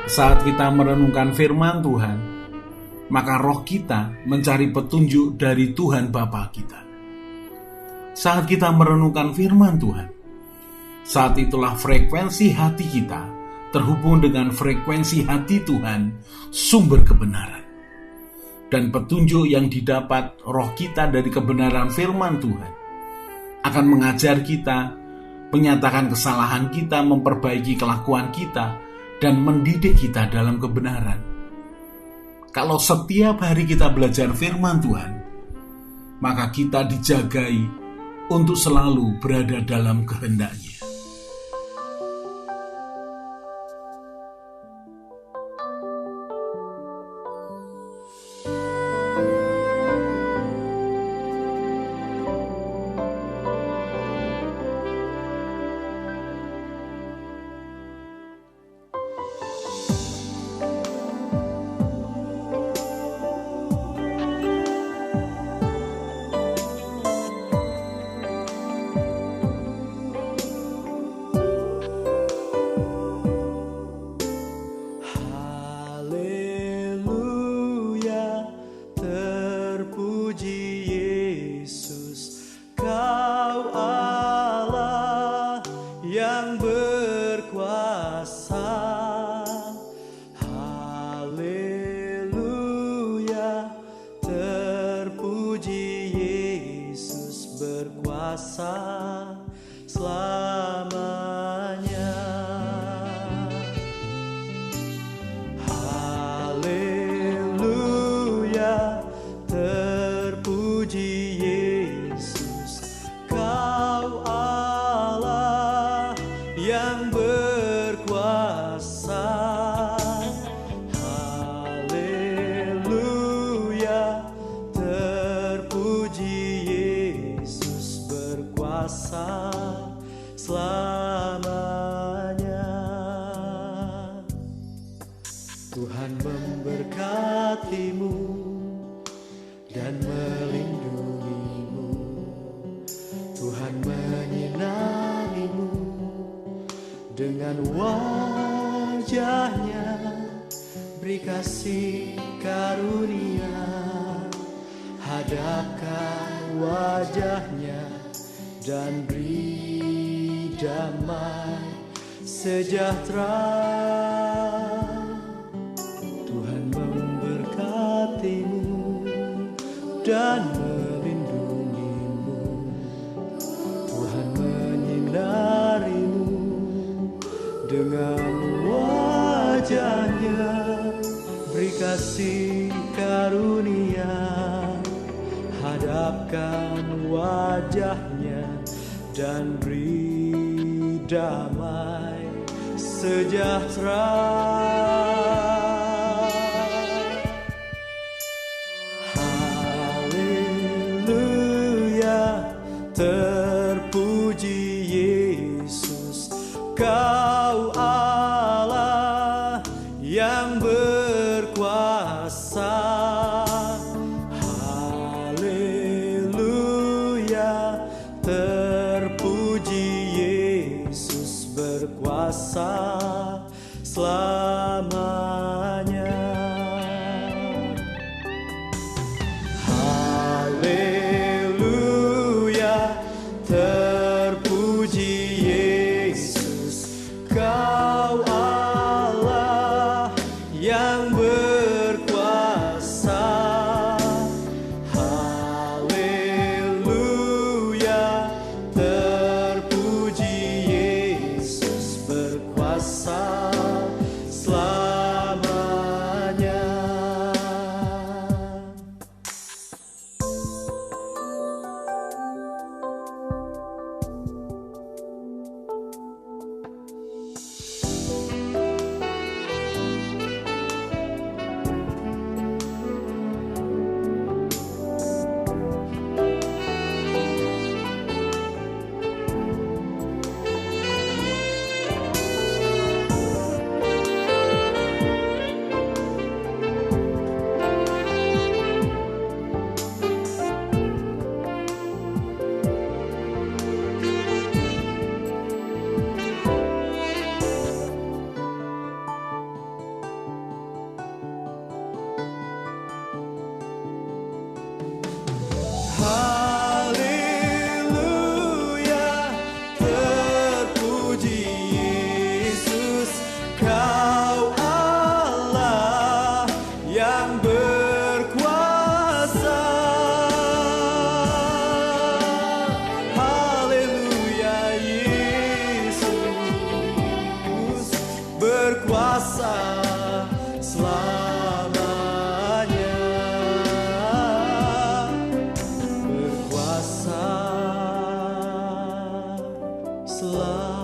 Saat kita merenungkan firman Tuhan, maka roh kita mencari petunjuk dari Tuhan Bapa kita. Saat kita merenungkan firman Tuhan, saat itulah frekuensi hati kita terhubung dengan frekuensi hati Tuhan, sumber kebenaran. Dan petunjuk yang didapat roh kita dari kebenaran firman Tuhan akan mengajar kita, menyatakan kesalahan kita, memperbaiki kelakuan kita, dan mendidik kita dalam kebenaran. Kalau setiap hari kita belajar firman Tuhan, maka kita dijagai untuk selalu berada dalam kehendak-Nya. Selamanya. Haleluya, terpuji Yesus, Kau Allah yang berkuasa. Haleluya, terpuji Yesus berkuasa selamanya. Tuhan memberkatimu dan melindungimu. Tuhan menyinarimu dengan wajah-Nya, beri kasih karunia. Hadapkan wajah-Nya dan beri damai sejahtera. Tuhan memberkatimu dan melindungimu. Tuhan menyinarimu dengan wajah-Nya, beri kasih karunia. Hadapkan wajah-Nya dan beri damai sejahtera. Haleluya, terpuji Yesus, Kau Allah yang berkuasa. Haleluya, terpuji Yesus berkuasa selamanya. Haleluya, terpuji Yesus, Kau Allah yang berkuasa. Haleluya, terpuji Yesus berkuasa selamanya. berkuasa selamanya, berkuasa selamanya.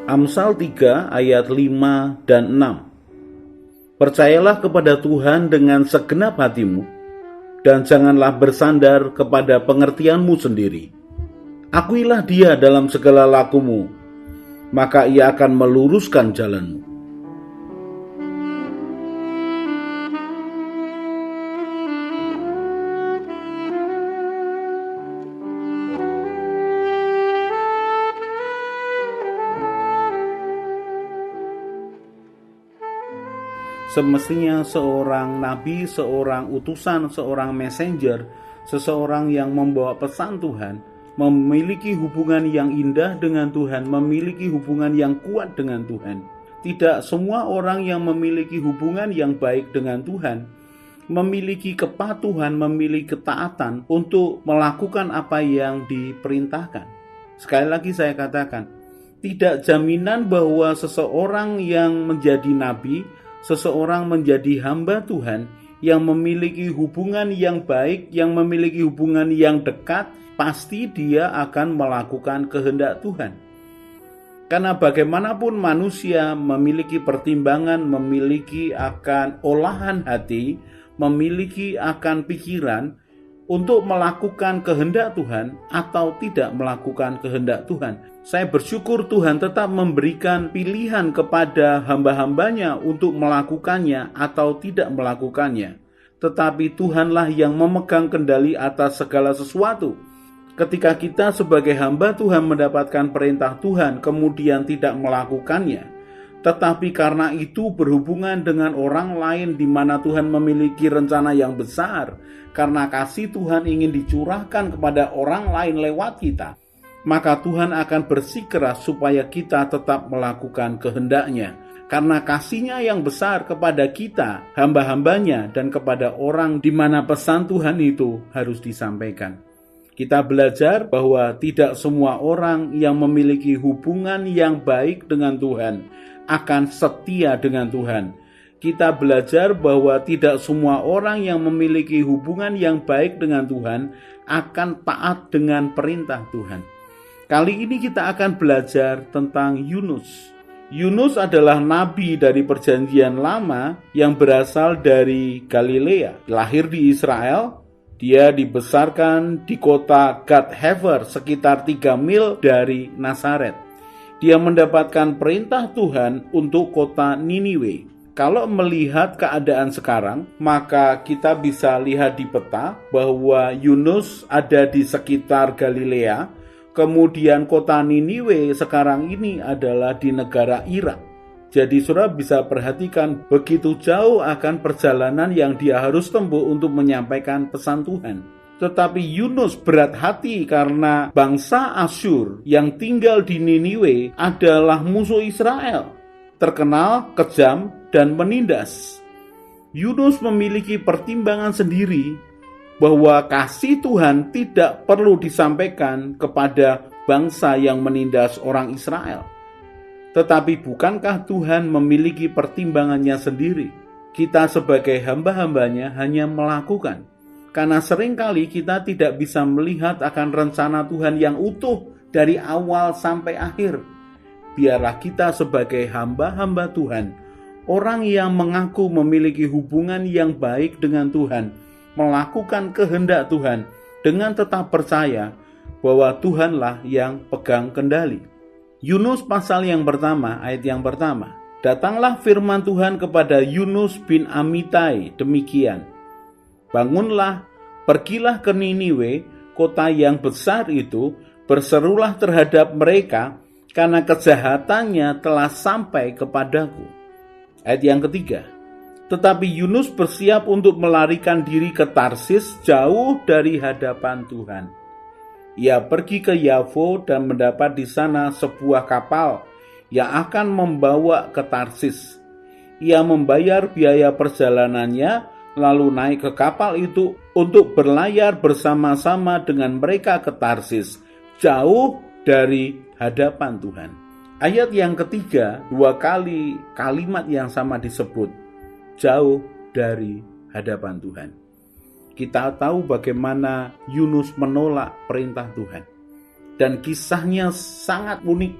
Amsal 3 ayat 5 dan 6. Percayalah kepada Tuhan dengan segenap hatimu, dan janganlah bersandar kepada pengertianmu sendiri. Akuilah Dia dalam segala lakumu, maka Ia akan meluruskan jalanmu. Semestinya seorang nabi, seorang utusan, seorang messenger, seseorang yang membawa pesan Tuhan, memiliki hubungan yang indah dengan Tuhan, memiliki hubungan yang kuat dengan Tuhan. Tidak semua orang yang memiliki hubungan yang baik dengan Tuhan memiliki kepatuhan, memiliki ketaatan untuk melakukan apa yang diperintahkan. Sekali lagi saya katakan, tidak jaminan bahwa seseorang yang menjadi nabi, seseorang menjadi hamba Tuhan yang memiliki hubungan yang baik, yang memiliki hubungan yang dekat, pasti dia akan melakukan kehendak Tuhan. Karena bagaimanapun manusia memiliki pertimbangan, memiliki akan olahan hati, memiliki akan pikiran untuk melakukan kehendak Tuhan atau tidak melakukan kehendak Tuhan. Saya bersyukur Tuhan tetap memberikan pilihan kepada hamba-hambanya untuk melakukannya atau tidak melakukannya. Tetapi Tuhanlah yang memegang kendali atas segala sesuatu. Ketika kita sebagai hamba Tuhan mendapatkan perintah Tuhan kemudian tidak melakukannya, tetapi karena itu berhubungan dengan orang lain di mana Tuhan memiliki rencana yang besar, karena kasih Tuhan ingin dicurahkan kepada orang lain lewat kita, maka Tuhan akan bersikeras supaya kita tetap melakukan kehendak-Nya. Karena kasih-Nya yang besar kepada kita, hamba-hambanya, dan kepada orang di mana pesan Tuhan itu harus disampaikan. Kita belajar bahwa tidak semua orang yang memiliki hubungan yang baik dengan Tuhan akan setia dengan Tuhan. Kita belajar bahwa tidak semua orang yang memiliki hubungan yang baik dengan Tuhan akan taat dengan perintah Tuhan. Kali ini kita akan belajar tentang Yunus. Yunus adalah nabi dari Perjanjian Lama yang berasal dari Galilea. Lahir di Israel, dia dibesarkan di kota Gath-Hefer sekitar 3 mil dari Nazaret. Dia mendapatkan perintah Tuhan untuk kota Niniwe. Kalau melihat keadaan sekarang, maka kita bisa lihat di peta bahwa Yunus ada di sekitar Galilea. Kemudian kota Niniwe sekarang ini adalah di negara Irak. Jadi saudara bisa perhatikan begitu jauh akan perjalanan yang dia harus tempuh untuk menyampaikan pesan Tuhan. Tetapi Yunus berat hati karena bangsa Asyur yang tinggal di Niniwe adalah musuh Israel, terkenal kejam dan menindas. Yunus memiliki pertimbangan sendiri bahwa kasih Tuhan tidak perlu disampaikan kepada bangsa yang menindas orang Israel. Tetapi bukankah Tuhan memiliki pertimbangannya sendiri? Kita sebagai hamba-hambanya hanya melakukan. Karena seringkali kita tidak bisa melihat akan rencana Tuhan yang utuh dari awal sampai akhir. Biarlah kita sebagai hamba-hamba Tuhan, orang yang mengaku memiliki hubungan yang baik dengan Tuhan, melakukan kehendak Tuhan dengan tetap percaya bahwa Tuhanlah yang pegang kendali. Yunus pasal yang pertama, ayat yang pertama. Datanglah firman Tuhan kepada Yunus bin Amitai demikian. Bangunlah, pergilah ke Niniwe, kota yang besar itu, berserulah terhadap mereka, karena kejahatannya telah sampai kepadaku. Ayat yang ketiga, tetapi Yunus bersiap untuk melarikan diri ke Tarsis, jauh dari hadapan Tuhan. Ia pergi ke Yafo dan mendapat di sana sebuah kapal yang akan membawa ke Tarsis. Ia membayar biaya perjalanannya, lalu naik ke kapal itu untuk berlayar bersama-sama dengan mereka ke Tarsis, jauh dari hadapan Tuhan. Ayat yang ketiga, 2 kali kalimat yang sama disebut, jauh dari hadapan Tuhan. Kita tahu bagaimana Yunus menolak perintah Tuhan. Dan kisahnya sangat unik,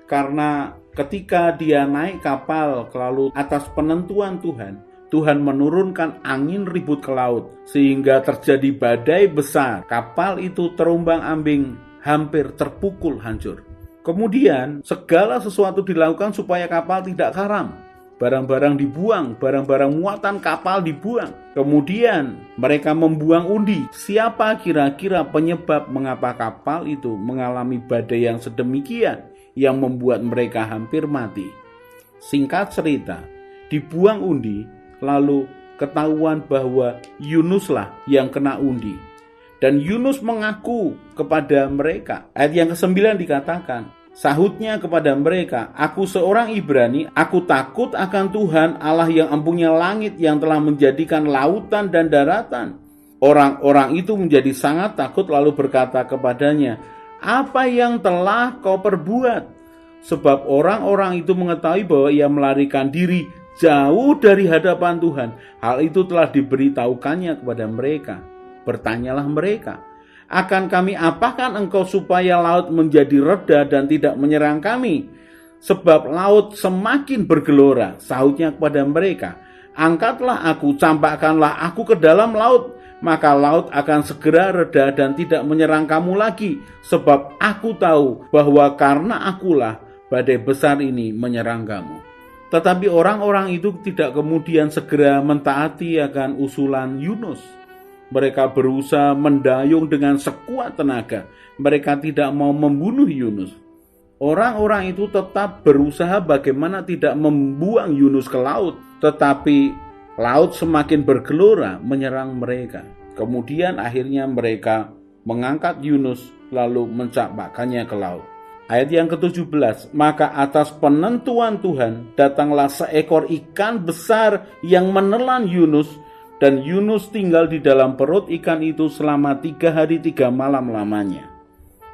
karena ketika dia naik kapal lalu atas penentuan Tuhan menurunkan angin ribut ke laut sehingga terjadi badai besar. Kapal itu terombang-ambing, hampir terpukul hancur. Kemudian segala sesuatu dilakukan supaya kapal tidak karam. Barang-barang dibuang, barang-barang muatan kapal dibuang. Kemudian mereka membuang undi. Siapa kira-kira penyebab mengapa kapal itu mengalami badai yang sedemikian, yang membuat mereka hampir mati? Singkat cerita, dibuang undi, lalu ketahuan bahwa Yunuslah yang kena undi. Dan Yunus mengaku kepada mereka. Ayat yang ke-9 dikatakan, sahutnya kepada mereka, aku seorang Ibrani, aku takut akan Tuhan Allah yang empunya langit, yang telah menjadikan lautan dan daratan. Orang-orang itu menjadi sangat takut lalu berkata kepadanya, apa yang telah kau perbuat? Sebab orang-orang itu mengetahui bahwa ia melarikan diri jauh dari hadapan Tuhan. Hal itu telah diberitahukannya kepada mereka. Bertanyalah mereka, akan kami apakan engkau supaya laut menjadi reda dan tidak menyerang kami? Sebab laut semakin bergelora. Sahutnya kepada mereka, angkatlah aku, campakkanlah aku ke dalam laut, maka laut akan segera reda dan tidak menyerang kamu lagi. Sebab aku tahu bahwa karena akulah badai besar ini menyerang kamu. Tetapi orang-orang itu tidak kemudian segera mentaati akan usulan Yunus. Mereka berusaha mendayung dengan sekuat tenaga. Mereka tidak mau membunuh Yunus. Orang-orang itu tetap berusaha bagaimana tidak membuang Yunus ke laut. Tetapi laut semakin bergelora menyerang mereka. Kemudian akhirnya mereka mengangkat Yunus lalu mencampakkannya ke laut. Ayat yang ke-17, maka atas penentuan Tuhan datanglah seekor ikan besar yang menelan Yunus, dan Yunus tinggal di dalam perut ikan itu selama 3 hari 3 malam lamanya.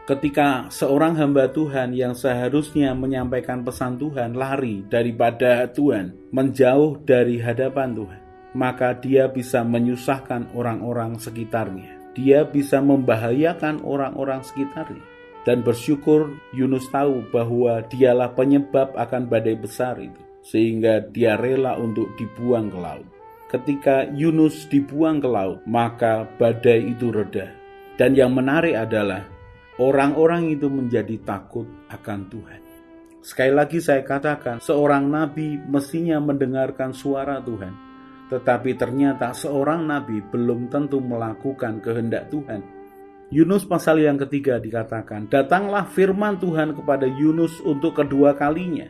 Ketika seorang hamba Tuhan yang seharusnya menyampaikan pesan Tuhan lari daripada Tuhan, menjauh dari hadapan Tuhan, maka dia bisa menyusahkan orang-orang sekitarnya. Dia bisa membahayakan orang-orang sekitarnya. Dan bersyukur Yunus tahu bahwa dialah penyebab akan badai besar itu, sehingga dia rela untuk dibuang ke laut. Ketika Yunus dibuang ke laut, maka badai itu reda. Dan yang menarik adalah orang-orang itu menjadi takut akan Tuhan. Sekali lagi saya katakan, seorang nabi mestinya mendengarkan suara Tuhan. Tetapi ternyata seorang nabi belum tentu melakukan kehendak Tuhan. Yunus pasal yang ketiga dikatakan, datanglah firman Tuhan kepada Yunus untuk kedua kalinya.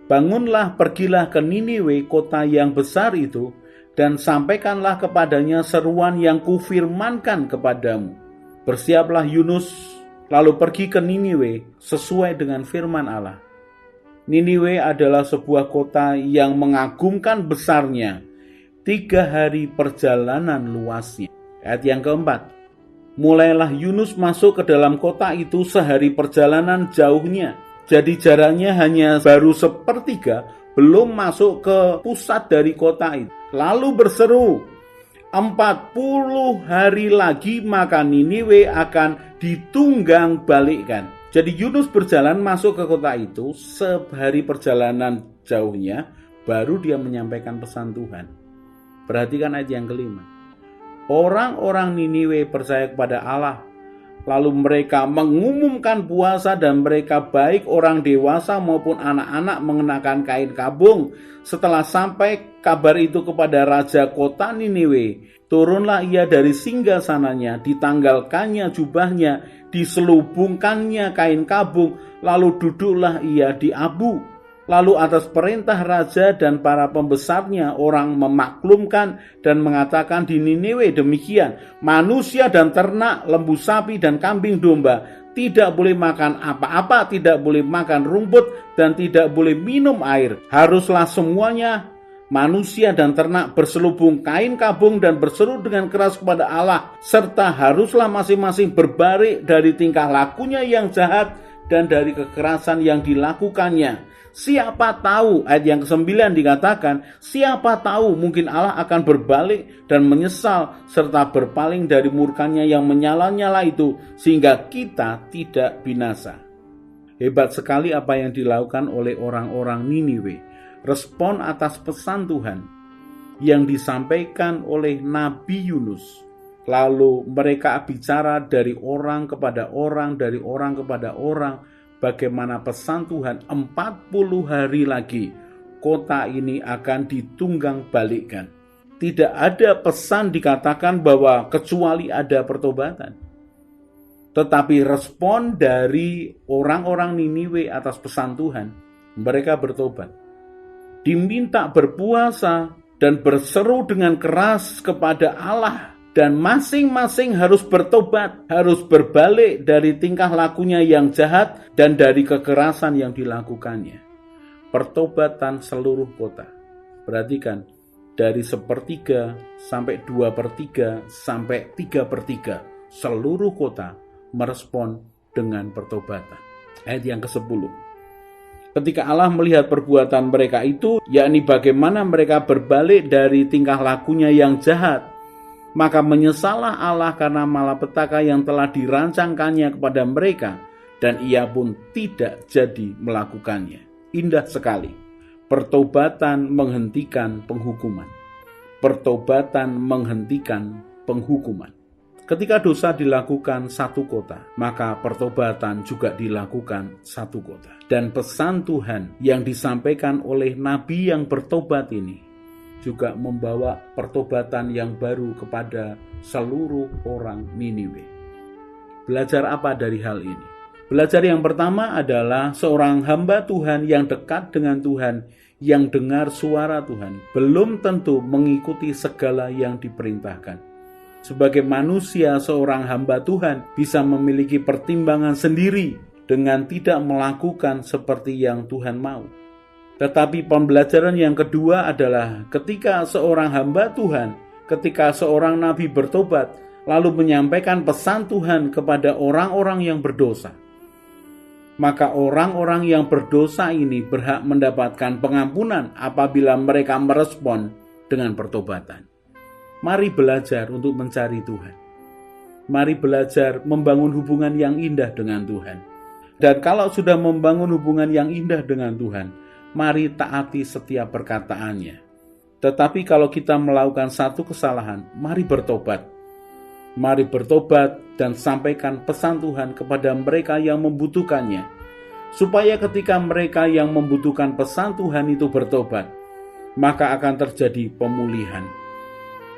Bangunlah, pergilah ke Niniwe, kota yang besar itu, dan sampaikanlah kepadanya seruan yang kufirmankan kepadamu. Bersiaplah Yunus, lalu pergi ke Niniwe sesuai dengan firman Allah. Niniwe adalah sebuah kota yang mengagumkan besarnya, 3 hari perjalanan luasnya. Ayat yang keempat, mulailah Yunus masuk ke dalam kota itu sehari perjalanan jauhnya. Jadi jaraknya hanya baru 1/3, belum masuk ke pusat dari kota itu. Lalu berseru, 40 hari lagi maka Niniwe akan ditunggang balikkan. Jadi Yunus berjalan masuk ke kota itu sehari perjalanan jauhnya, baru dia menyampaikan pesan Tuhan. Perhatikan ayat yang kelima. Orang-orang Niniwe percaya kepada Allah, Lalu mereka mengumumkan puasa dan mereka baik orang dewasa maupun anak-anak mengenakan kain kabung. Setelah sampai kabar itu kepada raja kota Niniwe, turunlah ia dari singgasananya, ditanggalkannya jubahnya, diselubungkannya kain kabung, lalu duduklah ia di abu. Lalu atas perintah raja dan para pembesarnya, orang memaklumkan dan mengatakan di Niniwe demikian, manusia dan ternak, lembu sapi dan kambing domba tidak boleh makan apa-apa, tidak boleh makan rumput dan tidak boleh minum air. Haruslah semuanya, manusia dan ternak, berselubung kain kabung dan berseru dengan keras kepada Allah, serta haruslah masing-masing berbalik dari tingkah lakunya yang jahat dan dari kekerasan yang dilakukannya. Siapa tahu, ayat yang ke-9 dikatakan, siapa tahu mungkin Allah akan berbalik dan menyesal serta berpaling dari murkanya yang menyala-nyala itu sehingga kita tidak binasa. Hebat sekali apa yang dilakukan oleh orang-orang Niniwe. Respon atas pesan Tuhan yang disampaikan oleh Nabi Yunus. Lalu mereka bicara dari orang kepada orang, dari orang kepada orang, bagaimana pesan Tuhan 40 hari lagi kota ini akan ditunggang balikkan. Tidak ada pesan dikatakan bahwa kecuali ada pertobatan. Tetapi respon dari orang-orang Niniwe atas pesan Tuhan, mereka bertobat. Diminta berpuasa dan berseru dengan keras kepada Allah. Dan masing-masing harus bertobat, harus berbalik dari tingkah lakunya yang jahat dan dari kekerasan yang dilakukannya. Pertobatan seluruh kota. Perhatikan, dari 1/3 sampai 2/3 sampai 3/3 seluruh kota merespon dengan pertobatan. Ayat yang ke-10. Ketika Allah melihat perbuatan mereka itu, yakni bagaimana mereka berbalik dari tingkah lakunya yang jahat, maka menyesallah Allah karena malapetaka yang telah dirancangkannya kepada mereka, dan ia pun tidak jadi melakukannya. Indah sekali. Pertobatan menghentikan penghukuman. Pertobatan menghentikan penghukuman. Ketika dosa dilakukan satu kota, maka pertobatan juga dilakukan satu kota. Dan pesan Tuhan yang disampaikan oleh Nabi yang bertobat ini juga membawa pertobatan yang baru kepada seluruh orang Niniwe. Belajar apa dari hal ini? Belajar yang pertama adalah seorang hamba Tuhan yang dekat dengan Tuhan, yang dengar suara Tuhan, belum tentu mengikuti segala yang diperintahkan. Sebagai manusia, seorang hamba Tuhan bisa memiliki pertimbangan sendiri dengan tidak melakukan seperti yang Tuhan mau. Tetapi pembelajaran yang kedua adalah ketika seorang hamba Tuhan, ketika seorang nabi bertobat, lalu menyampaikan pesan Tuhan kepada orang-orang yang berdosa, maka orang-orang yang berdosa ini berhak mendapatkan pengampunan apabila mereka merespon dengan pertobatan. Mari belajar untuk mencari Tuhan. Mari belajar membangun hubungan yang indah dengan Tuhan. Dan kalau sudah membangun hubungan yang indah dengan Tuhan, mari taati setiap perkataannya. Tetapi kalau kita melakukan satu kesalahan, mari bertobat. Mari bertobat dan sampaikan pesan Tuhan kepada mereka yang membutuhkannya. Supaya ketika mereka yang membutuhkan pesan Tuhan itu bertobat, maka akan terjadi pemulihan.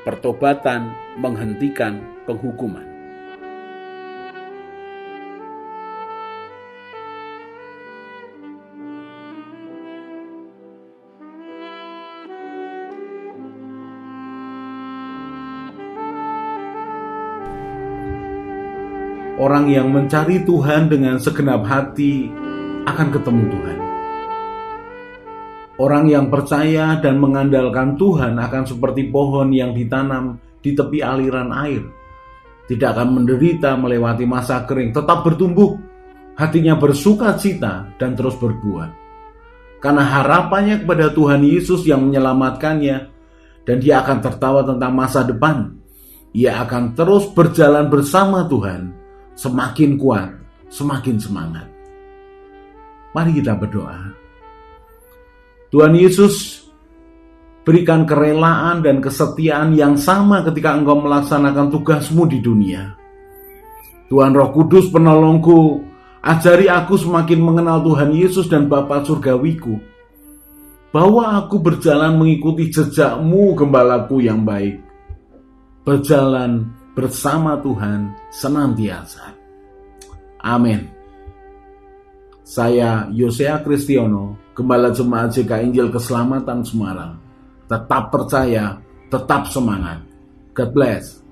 Pertobatan menghentikan penghukuman. Orang yang mencari Tuhan dengan segenap hati akan ketemu Tuhan. Orang yang percaya dan mengandalkan Tuhan akan seperti pohon yang ditanam di tepi aliran air. Tidak akan menderita melewati masa kering, tetap bertumbuh. Hatinya bersuka cita dan terus berbuah. Karena harapannya kepada Tuhan Yesus yang menyelamatkannya, dan dia akan tertawa tentang masa depan. Ia akan terus berjalan bersama Tuhan, semakin kuat, semakin semangat. Mari kita berdoa. Tuhan Yesus, berikan kerelaan dan kesetiaan yang sama ketika Engkau melaksanakan tugasmu di dunia. Tuhan Roh Kudus penolongku, ajari aku semakin mengenal Tuhan Yesus dan Bapa surgawiku, bahwa aku berjalan mengikuti jejak-Mu, Gembalaku yang baik, berjalan bersama Tuhan senantiasa. Amin. Saya Yosea Kristiono, Gembala Jemaat JK Injil Keselamatan Semarang. Tetap percaya, tetap semangat. God bless.